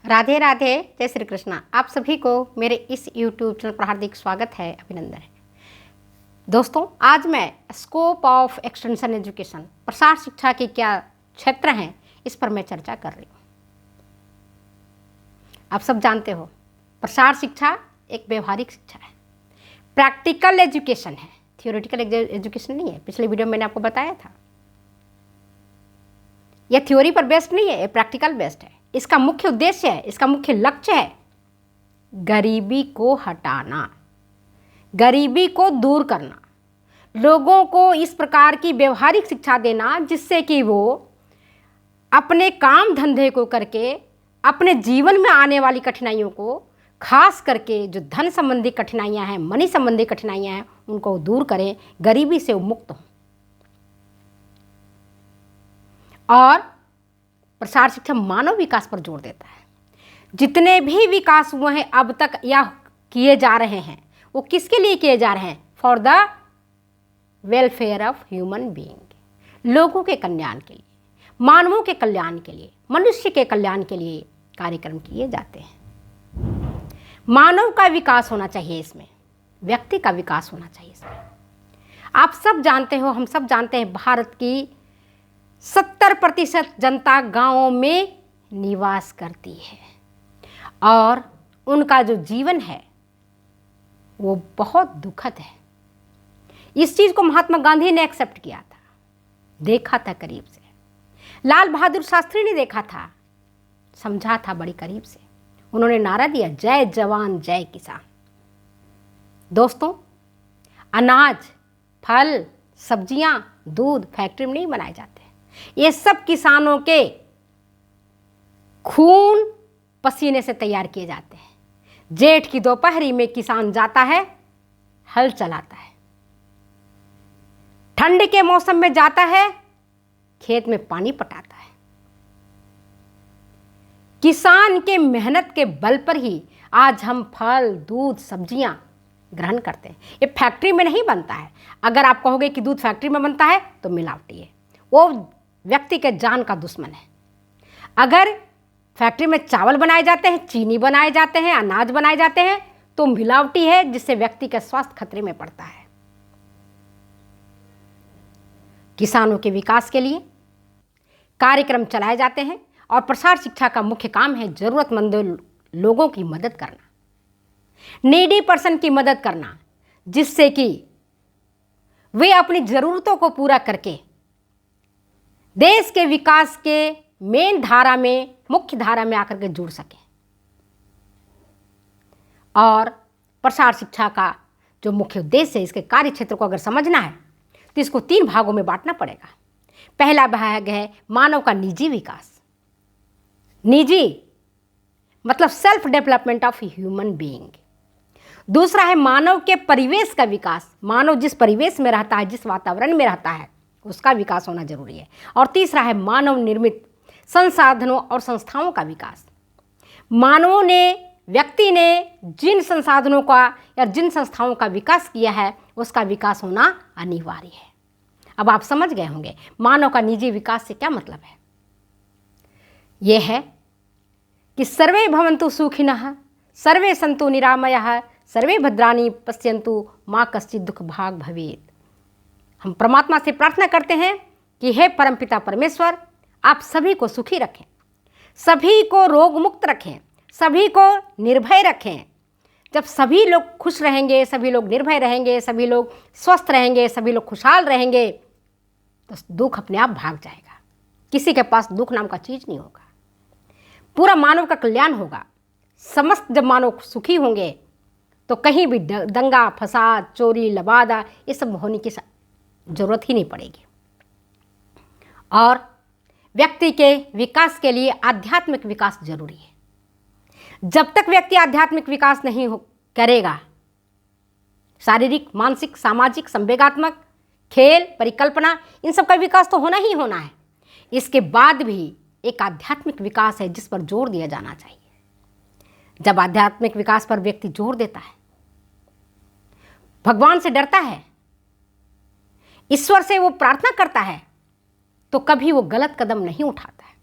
राधे राधे, जय श्री कृष्णा। आप सभी को मेरे इस YouTube चैनल पर हार्दिक स्वागत है, अभिनंदन है। दोस्तों, आज मैं स्कोप ऑफ एक्सटेंशन एजुकेशन, प्रसार शिक्षा के क्या क्षेत्र हैं, इस पर मैं चर्चा कर रही हूँ। आप सब जानते हो, प्रसार शिक्षा एक व्यवहारिक शिक्षा है, प्रैक्टिकल एजुकेशन है, थियोरेटिकल एजुकेशन नहीं है। पिछले वीडियो में मैंने आपको बताया था। यह थ्योरी पर बेस्ड नहीं है, यह प्रैक्टिकल बेस्ड है। इसका मुख्य उद्देश्य है, इसका मुख्य लक्ष्य है गरीबी को हटाना, गरीबी को दूर करना, लोगों को इस प्रकार की व्यवहारिक शिक्षा देना जिससे कि वो अपने काम धंधे को करके अपने जीवन में आने वाली कठिनाइयों को, खास करके जो धन संबंधी कठिनाइयां हैं, मनी संबंधी कठिनाइयां हैं, उनको दूर करें, गरीबी से मुक्त हों। और प्रसार शिक्षा मानव विकास पर जोर देता है। जितने भी विकास हुए हैं अब तक या किए जा रहे हैं, वो किसके लिए किए जा रहे हैं? For the welfare of human being, लोगों के कल्याण के लिए, मानवों के कल्याण के लिए, मनुष्य के कल्याण के लिए कार्यक्रम किए जाते हैं। मानव का विकास होना चाहिए, इसमें व्यक्ति का विकास होना चाहिए। इसमें आप सब जानते हो, हम सब जानते हैं, भारत की 70% जनता गांवों में निवास करती है और उनका जो जीवन है वो बहुत दुखद है। इस चीज़ को महात्मा गांधी ने एक्सेप्ट किया था, देखा था करीब से। लाल बहादुर शास्त्री ने देखा था, समझा था बड़ी करीब से। उन्होंने नारा दिया, जय जवान जय किसान। दोस्तों, अनाज, फल, सब्जियां, दूध फैक्ट्री में नहीं बनाए जाते, ये सब किसानों के खून पसीने से तैयार किए जाते हैं। जेठ की दोपहरी में किसान जाता है, हल चलाता है, ठंड के मौसम में जाता है, खेत में पानी पटाता है। किसान के मेहनत के बल पर ही आज हम फल, दूध, सब्जियां ग्रहण करते हैं। ये फैक्ट्री में नहीं बनता है। अगर आप कहोगे कि दूध फैक्ट्री में बनता है तो मिलावटी है, वो व्यक्ति के जान का दुश्मन है। अगर फैक्ट्री में चावल बनाए जाते हैं, चीनी बनाए जाते हैं, अनाज बनाए जाते हैं, तो मिलावटी है, जिससे व्यक्ति का स्वास्थ्य खतरे में पड़ता है। किसानों के विकास के लिए कार्यक्रम चलाए जाते हैं और प्रसार शिक्षा का मुख्य काम है जरूरतमंद लोगों की मदद करना, नीडी पर्सन की मदद करना, जिससे कि वे अपनी ज़रूरतों को पूरा करके देश के विकास के मेन धारा में, मुख्य धारा में आकर के जुड़ सके। और प्रसार शिक्षा का जो मुख्य उद्देश्य है, इसके कार्य क्षेत्र को अगर समझना है तो इसको 3 भागों में बांटना पड़ेगा। पहला भाग है मानव का निजी विकास। निजी मतलब self development of human being. दूसरा है मानव के परिवेश का विकास, मानव जिस परिवेश में रहता है, जिस वातावरण में रहता है, उसका विकास होना जरूरी है। और तीसरा है मानव निर्मित संसाधनों और संस्थाओं का विकास। मानवों ने, व्यक्ति ने जिन संसाधनों का या जिन संस्थाओं का विकास किया है, उसका विकास होना अनिवार्य है। अब आप समझ गए होंगे मानव का निजी विकास से क्या मतलब है। यह है कि सर्वे भवन्तु सुखिनः, सर्वे सन्तु निरामयाः, सर्वे भद्राणि पश्यन्तु मा कश्चित् दुःख भाग् भवेत्। हम परमात्मा से प्रार्थना करते हैं कि हे परमपिता परमेश्वर, आप सभी को सुखी रखें, सभी को रोग मुक्त रखें, सभी को निर्भय रखें। जब सभी लोग खुश रहेंगे, सभी लोग निर्भय रहेंगे, सभी लोग स्वस्थ रहेंगे, सभी लोग खुशहाल रहेंगे, तो दुख अपने आप भाग जाएगा। किसी के पास दुख नाम का चीज़ नहीं होगा। पूरा मानव का कल्याण होगा। समस्त जब मानव सुखी होंगे तो कहीं भी दंगा, फसाद, चोरी, लबादा, ये सब होने की जरूरत ही नहीं पड़ेगी। और व्यक्ति के विकास के लिए आध्यात्मिक विकास जरूरी है। जब तक व्यक्ति आध्यात्मिक विकास नहीं करेगा, शारीरिक, मानसिक, सामाजिक, संवेगात्मक, खेल, परिकल्पना, इन सब का विकास तो होना ही होना है। इसके बाद भी एक आध्यात्मिक विकास है जिस पर जोर दिया जाना चाहिए। जब आध्यात्मिक विकास पर व्यक्ति जोर देता है, भगवान से डरता है, ईश्वर से वो प्रार्थना करता है, तो कभी वो गलत कदम नहीं उठाता है।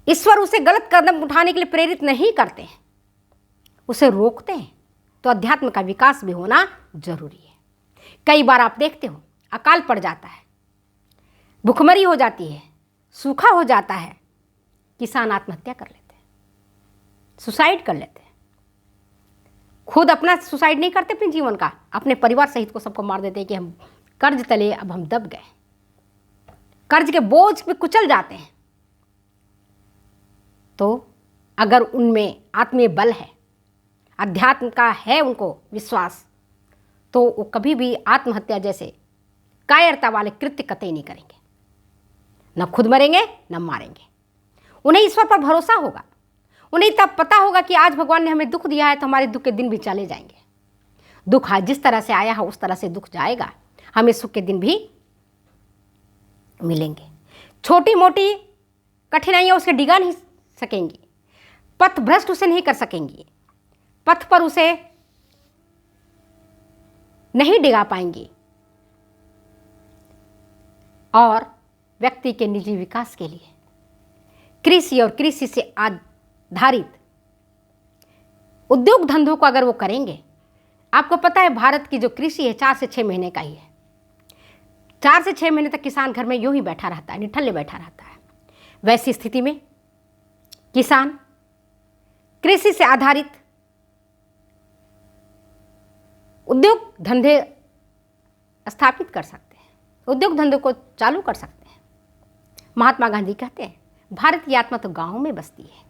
ईश्वर उसे गलत कदम उठाने के लिए प्रेरित नहीं करते हैं, उसे रोकते हैं। तो अध्यात्म का विकास भी होना जरूरी है। कई बार आप देखते हो अकाल पड़ जाता है, भुखमरी हो जाती है, सूखा हो जाता है, किसान आत्महत्या कर लेते हैं, सुसाइड कर लेते हैं। खुद अपना सुसाइड नहीं करते अपने जीवन का, अपने परिवार सहित को सबको मार देते हैं कि हम कर्ज तले अब हम दब गए, कर्ज के बोझ पे कुचल जाते हैं। तो अगर उनमें आत्मीय बल है, अध्यात्म का है उनको विश्वास, तो वो कभी भी आत्महत्या जैसे कायरता वाले कृत्य कतई नहीं करेंगे। न खुद मरेंगे न मारेंगे। उन्हें ईश्वर पर भरोसा होगा। उन्हें तब पता होगा कि आज भगवान ने हमें दुख दिया है तो हमारे दुख के दिन भी चले जाएंगे। दुख आज जिस तरह से आया है उस तरह से दुख जाएगा, हमें सुख के दिन भी मिलेंगे। छोटी मोटी कठिनाइयां उसे डिगा नहीं सकेंगी, पथ भ्रष्ट उसे नहीं कर सकेंगी, पथ पर उसे नहीं डिगा पाएंगी। और व्यक्ति के निजी विकास के लिए कृषि और कृषि से आधारित उद्योग धंधों को अगर वो करेंगे, आपको पता है भारत की जो कृषि है 4 से 6 महीने का ही है। 4 से 6 महीने तक किसान घर में यूं ही बैठा रहता है, निठल्ले बैठा रहता है। वैसी स्थिति में किसान कृषि से आधारित उद्योग धंधे स्थापित कर सकते हैं, उद्योग धंधे को चालू कर सकते हैं। महात्मा गांधी कहते हैं भारत की आत्मा तो गांव में बसती है,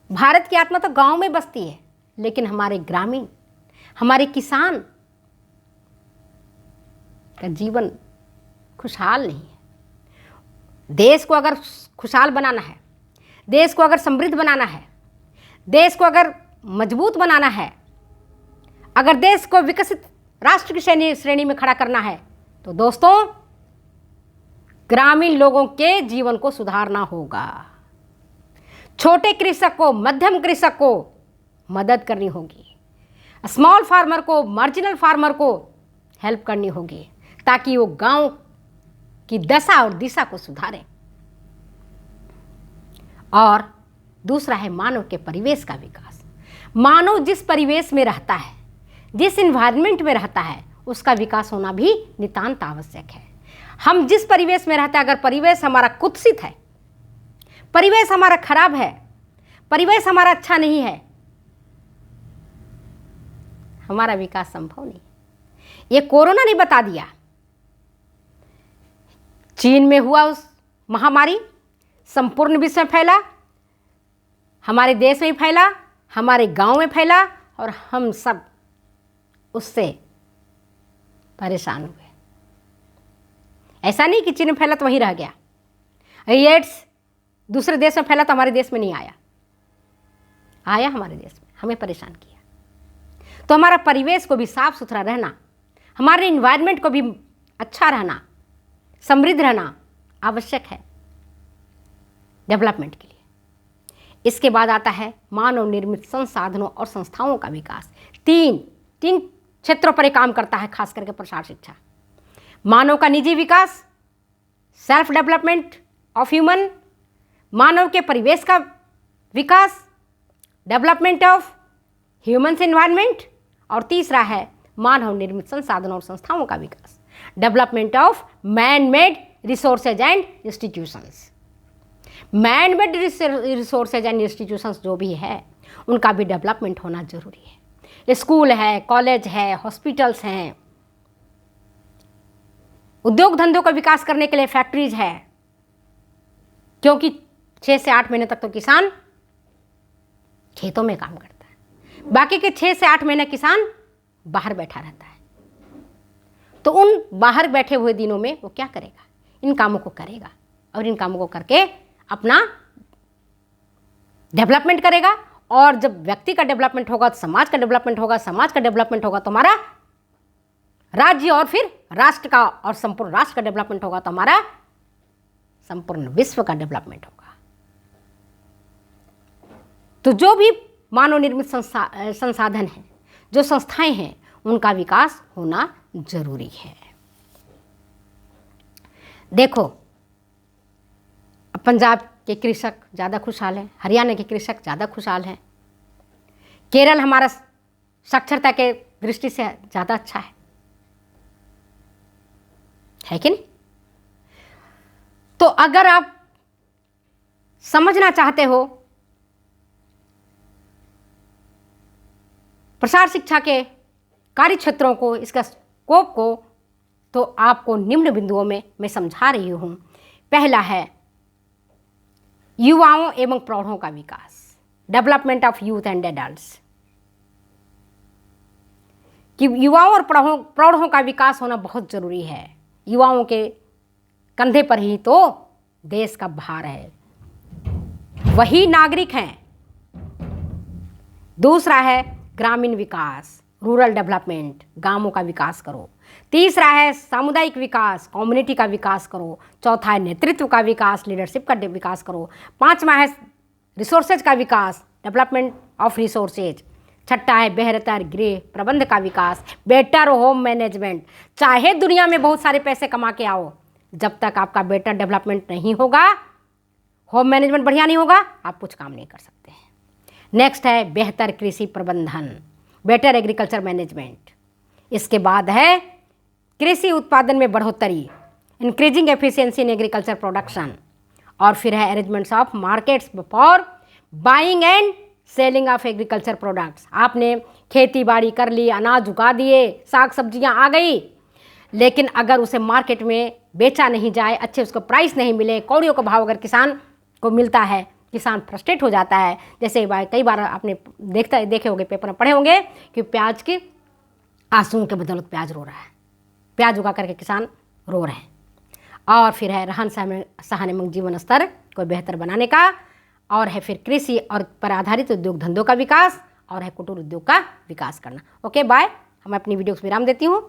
भारत की आत्मा तो गांव में बसती है, लेकिन हमारे ग्रामीण, हमारे किसान का जीवन खुशहाल नहीं है। देश को अगर खुशहाल बनाना है, देश को अगर समृद्ध बनाना है, देश को अगर मजबूत बनाना है, अगर देश को विकसित राष्ट्र की श्रेणी में खड़ा करना है, तो दोस्तों ग्रामीण लोगों के जीवन को सुधारना होगा। छोटे कृषक को, मध्यम कृषक को मदद करनी होगी, स्मॉल फार्मर को, मार्जिनल फार्मर को हेल्प करनी होगी, ताकि वो गांव की दशा और दिशा को सुधारें। और दूसरा है मानव के परिवेश का विकास। मानव जिस परिवेश में रहता है, जिस इन्वायरमेंट में रहता है, उसका विकास होना भी नितांत आवश्यक है। हम जिस परिवेश में रहते हैं, अगर परिवेश हमारा कुत्सित है, परिवेश हमारा खराब है, परिवेश हमारा अच्छा नहीं है, हमारा विकास संभव नहीं। ये कोरोना ने बता दिया। चीन में हुआ उस महामारी, संपूर्ण विश्व में फैला, हमारे देश में फैला, हमारे गांव में फैला, और हम सब उससे परेशान हुए। ऐसा नहीं कि चीन में फैला तो वहीं रह गया, एड्स दूसरे देश में फैला तो हमारे देश में नहीं आया, आया हमारे देश में, हमें परेशान किया। तो हमारा परिवेश को भी साफ सुथरा रहना, हमारे इन्वायरमेंट को भी अच्छा रहना, समृद्ध रहना आवश्यक है डेवलपमेंट के लिए। इसके बाद आता है मानव निर्मित संसाधनों और संस्थाओं का विकास। तीन क्षेत्रों पर काम करता है, खास करके प्रसार शिक्षा। मानव का निजी विकास, सेल्फ डेवलपमेंट ऑफ ह्यूमन, मानव के परिवेश का विकास, डेवलपमेंट ऑफ ह्यूमन्स एनवायरनमेंट, और तीसरा है मानव निर्मित संसाधनों और संस्थाओं का विकास, development of man made resources and institutions. Man made resources and institutions जो भी है, उनका भी डेवलपमेंट होना जरूरी है। स्कूल है, कॉलेज है, हॉस्पिटल्स हैं, उद्योग धंधों का विकास करने के लिए फैक्ट्रीज है, क्योंकि 6 से 8 महीने तक तो किसान खेतों में काम करता है, बाकी के 6 से 8 महीने किसान बाहर बैठा रहता है। तो उन बाहर बैठे हुए दिनों में वो क्या करेगा? इन कामों को करेगा, और इन कामों को करके अपना डेवलपमेंट करेगा। और जब व्यक्ति का डेवलपमेंट होगा तो समाज का डेवलपमेंट होगा, समाज का डेवलपमेंट होगा तो हमारा राज्य, और फिर राष्ट्र का, और संपूर्ण राष्ट्र का डेवलपमेंट होगा तो हमारा संपूर्ण विश्व का डेवलपमेंट होगा। तो जो भी मानव निर्मित संसाधन हैं, जो संस्थाएं हैं, उनका विकास होना जरूरी है। देखो, अब पंजाब के कृषक ज़्यादा खुशहाल हैं, हरियाणा के कृषक ज़्यादा खुशहाल हैं, केरल हमारा साक्षरता के दृष्टि से ज़्यादा अच्छा है कि नहीं? तो अगर आप समझना चाहते हो प्रसार शिक्षा के कार्य क्षेत्रों को, इसका स्कोप को, तो आपको निम्न बिंदुओं में मैं समझा रही हूँ। पहला है युवाओं एवं प्रौढ़ों का विकास, development of youth and adults, कि युवाओं और प्रौढ़ों का विकास होना बहुत ज़रूरी है। युवाओं के कंधे पर ही तो देश का भार है, वही नागरिक हैं। दूसरा है ग्रामीण विकास, रूरल डेवलपमेंट, गांवों का विकास करो। तीसरा है सामुदायिक विकास, कम्युनिटी का विकास करो। चौथा है नेतृत्व का विकास, लीडरशिप का विकास करो। पांचवा है रिसोर्सेज का विकास, डेवलपमेंट ऑफ रिसोर्सेज। छठा है बेहतर गृह प्रबंध का विकास, बेटर होम मैनेजमेंट। चाहे दुनिया में बहुत सारे पैसे कमा के आओ, जब तक आपका बेटर डेवलपमेंट नहीं होगा, होम मैनेजमेंट बढ़िया नहीं होगा, आप कुछ काम नहीं कर सकते हैं। नेक्स्ट है बेहतर कृषि प्रबंधन, बेटर एग्रीकल्चर मैनेजमेंट। इसके बाद है कृषि उत्पादन में बढ़ोतरी, increasing efficiency in agriculture production. और फिर है arrangements of markets for buying and selling of agriculture products. आपने खेती बाड़ी कर ली, अनाज उगा दिए, साग सब्जियां आ गई, लेकिन अगर उसे मार्केट में बेचा नहीं जाए, अच्छे उसको प्राइस नहीं मिले, कौड़ियों का भाव अगर किसान को मिलता है, किसान फ्रस्ट्रेट हो जाता है। जैसे कई बार आपने देखे होंगे, पेपर में पढ़े होंगे कि प्याज की आंसुओं के बदौलत प्याज रो रहा है, प्याज उगा करके किसान रो रहे हैं। और फिर है रहन सहन एवं जीवन स्तर को बेहतर बनाने का, और है फिर कृषि और पर आधारित उद्योग धंधों का विकास, और है कुटीर उद्योग का विकास करना। ओके बाय, मैं अपनी वीडियो को विराम देती हूँ।